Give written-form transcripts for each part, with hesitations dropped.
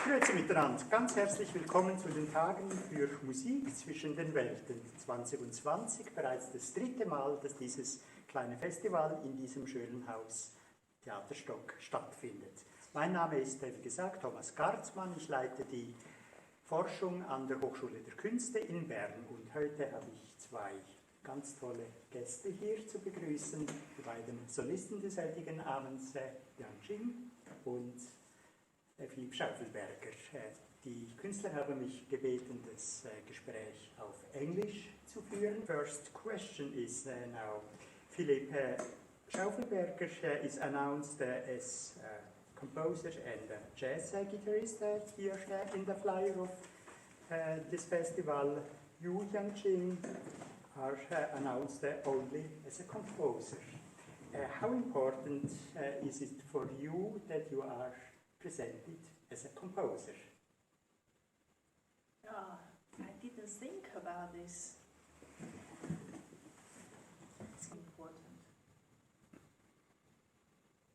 Grüezi miteinander, ganz herzlich willkommen zu den Tagen für Musik zwischen den Welten 2020, bereits das dritte Mal, dass dieses kleine Festival in diesem schönen Haus Theaterstock stattfindet. Mein Name ist, wie gesagt, Thomas Gartmann, ich leite die Forschung an der Hochschule der Künste in Bern und heute habe ich zwei ganz tolle Gäste hier zu begrüßen, die beiden Solisten des heutigen Abends, Jing und Philipp Schaufelberger. Die Künstler haben mich gebeten, das Gespräch auf Englisch zu führen. First question is now, Philipp Schaufelberger is announced as composer and jazz-guitarist here in the flyer of this festival. You, Jing, are announced only as a composer. How important is it for you that you are presented as a composer? I didn't think about this. It's important.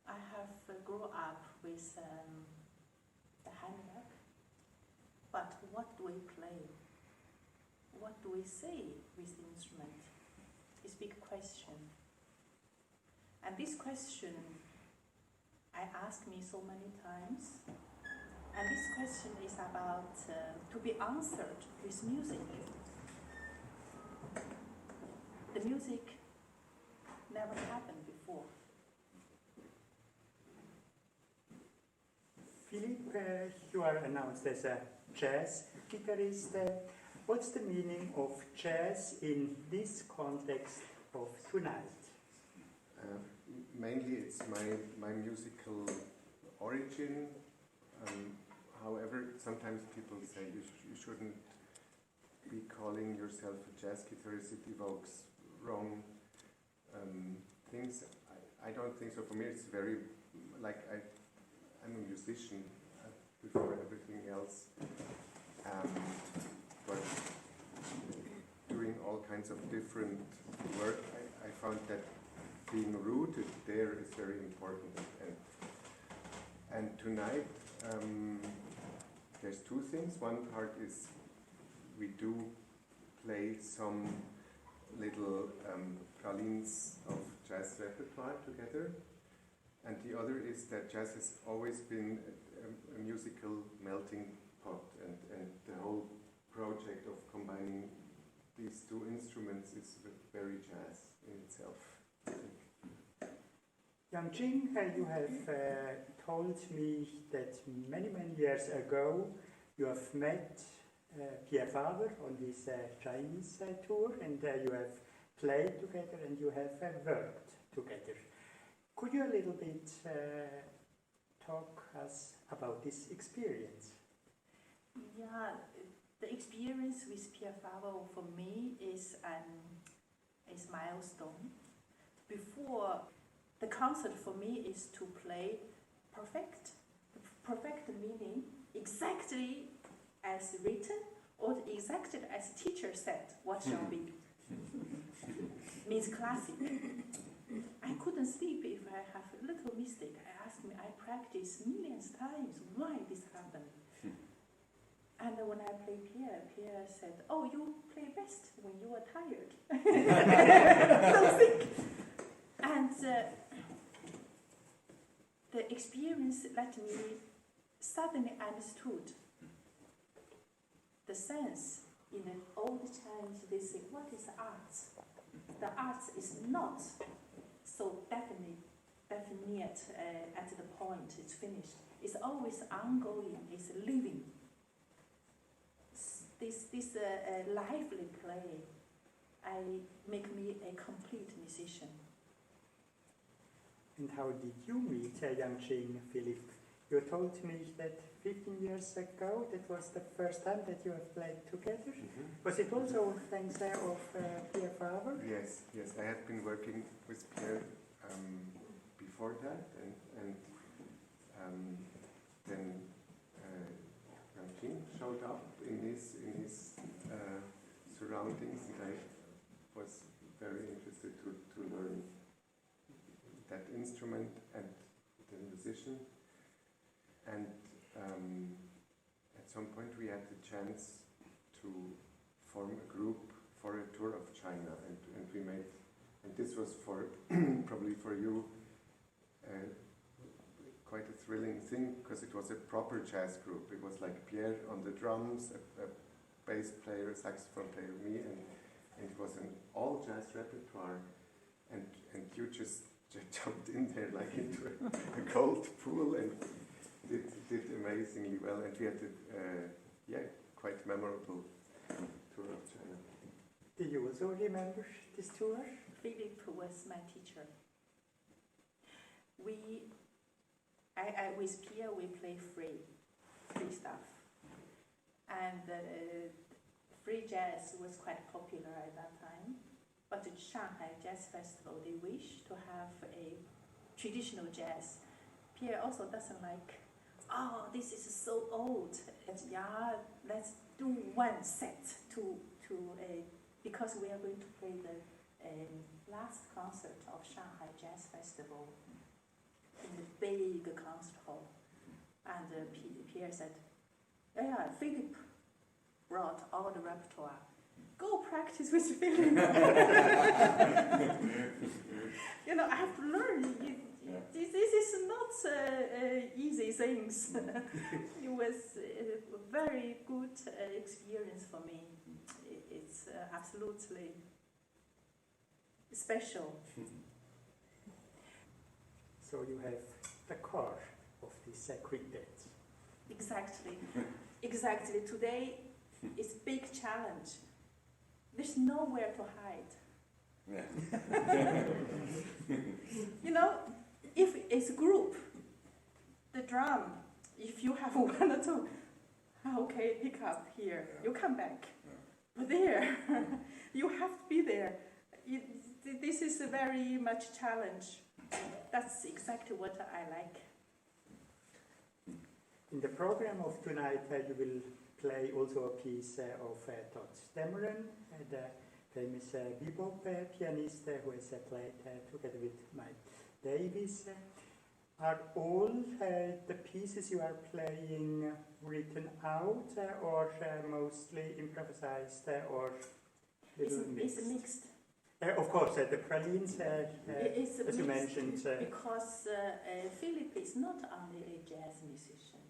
I have grown up with the handbag, but what do we play? What do we say with the instrument? It's a big question. And this question I asked me so many times, and this question is about to be answered with music. The music never happened before. Philipp, you are announced as a jazz guitarist. What's the meaning of jazz in this context of tonight? Mainly it's my musical origin. However, sometimes people say you shouldn't be calling yourself a jazz guitarist, it evokes wrong things. I don't think so. For me it's very, like I'm a musician before everything else. But doing all kinds of different work, I found that being rooted there is very important. And tonight there's two things. One part is we do play some little pralines of jazz repertoire together. And the other is that jazz has always been a musical melting pot, and the whole project of combining these two instruments is very jazz in itself, I think. Jing, you have told me that many years ago you have met Pierre Faber on this Chinese tour, and you have played together and you have worked together. Could you a little bit talk us about this experience? Yeah, the experience with Pierre Faber for me is milestone. Before, the concert for me is to play perfect. Perfect meaning exactly as written or exactly as teacher said what shall be. Means classic. I couldn't sleep if I have a little mistake. I practice millions times why this happened. And when I play Pierre said, "Oh, you play best when you are tired." So sick. And the experience let me suddenly understood the sense. In the old Chinese, they say, what is art? The art is not so definite at the point it's finished. It's always ongoing, it's living. This lively play make me a complete musician. And how did you meet Jing, Philipp? You told me that 15 years ago, that was the first time that you have played together. Mm-hmm. Was it also thanks of Pierre Faber? Yes. I had been working with Pierre before that, and then Jing showed up in his surroundings, and I was very interested to learn that instrument and the musician. And some point we had the chance to form a group for a tour of China, and we made, and this was for probably for you quite a thrilling thing, because it was a proper jazz group. It was like Pierre on the drums, a bass player, a saxophone player, me, and it was an all jazz repertoire, and you just jumped in there like into a cold pool and did amazingly well, and we had a quite memorable tour of China. Do you also remember this tour? Philipp was my teacher. With Pierre, we play free stuff. And free jazz was quite popular at that time. But the Shanghai Jazz Festival, they wish to have a traditional jazz. Pierre also doesn't like, oh, this is so old. Let's do one set because we are going to play the last concert of Shanghai Jazz Festival in the big concert hall. And Pierre said, yeah, Philipp brought all the repertoire. Go practice with Philipp. I have to learn. This is not easy things. It was a very good experience for me. It's absolutely special. So you have the core of this quintet. Exactly. Today is a big challenge. There's nowhere to hide. If it's a group, the drum, if you have one or two, okay, pick up here, you come back. But there, you have to be there. This is a very much challenge. That's exactly what I like. In the program of tonight, you will play also a piece of Dameron, the famous bebop pianist who has played together with Mike Davis. Are all the pieces you are playing written out or mostly improvised or little mixed? It's mixed. Of course, the pralines, as you mentioned. Because Philipp is not only a jazz musician.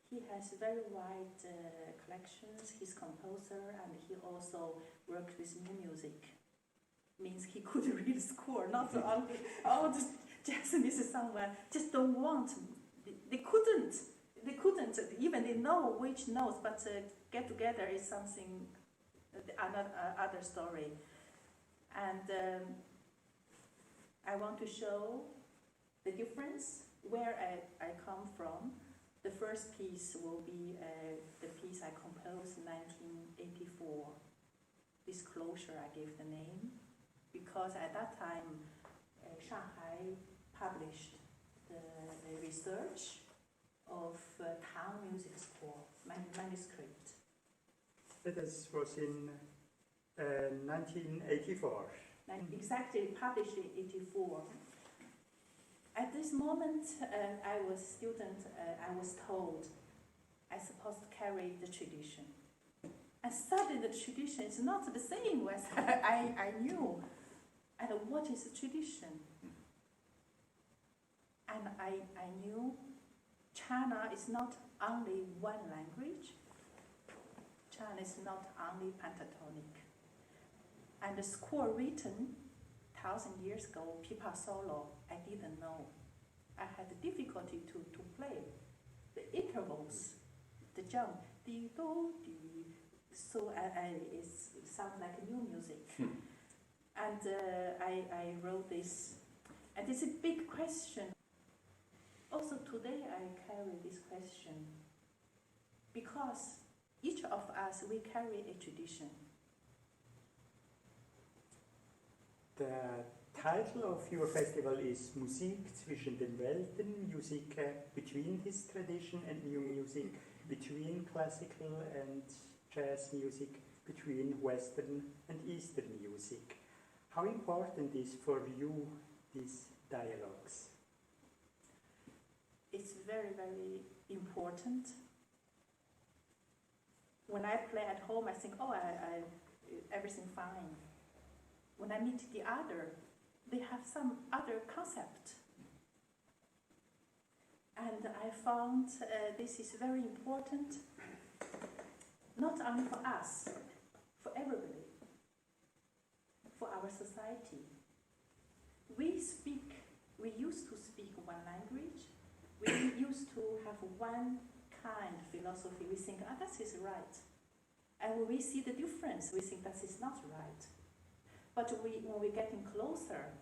He has very wide collections. He's composer, and he also worked with new music. Means he could read score, not only all the jazz musicians somewhere just don't want. They couldn't. Even they know which notes, but get together is something, another story. And I want to show the difference where I come from. The first piece will be the piece I composed in 1984. Disclosure, I gave the name, because at that time Shanghai published the research of town music score, manuscript. That was in 1984. Exactly, published in 1984. At this moment, I was a student, I was told I supposed to carry the tradition. And suddenly the tradition is not the same as I knew. And what is a tradition? And I knew China is not only one language. China is not only pentatonic. And the score written 1,000 years ago, Pipa-solo, I didn't know. I had difficulty to play. The intervals, the jump, di, do, di. So it sounds like new music. And I wrote this. And it's a big question. Also today I carry this question. Because each of us, we carry a tradition. The title of your festival is Musik zwischen den Welten, music between this tradition and new music, between classical and jazz music, between Western and Eastern music. How important is for you these dialogues? It's very, very important. when I play at home, I think, oh, everything fine. When I meet the other, they have some other concept. And I found this is very important, not only for us, for everybody, for our society. We used to speak one language, we used to have one kind of philosophy. We think, that is right. And when we see the difference, we think that is not right. But when we're getting closer,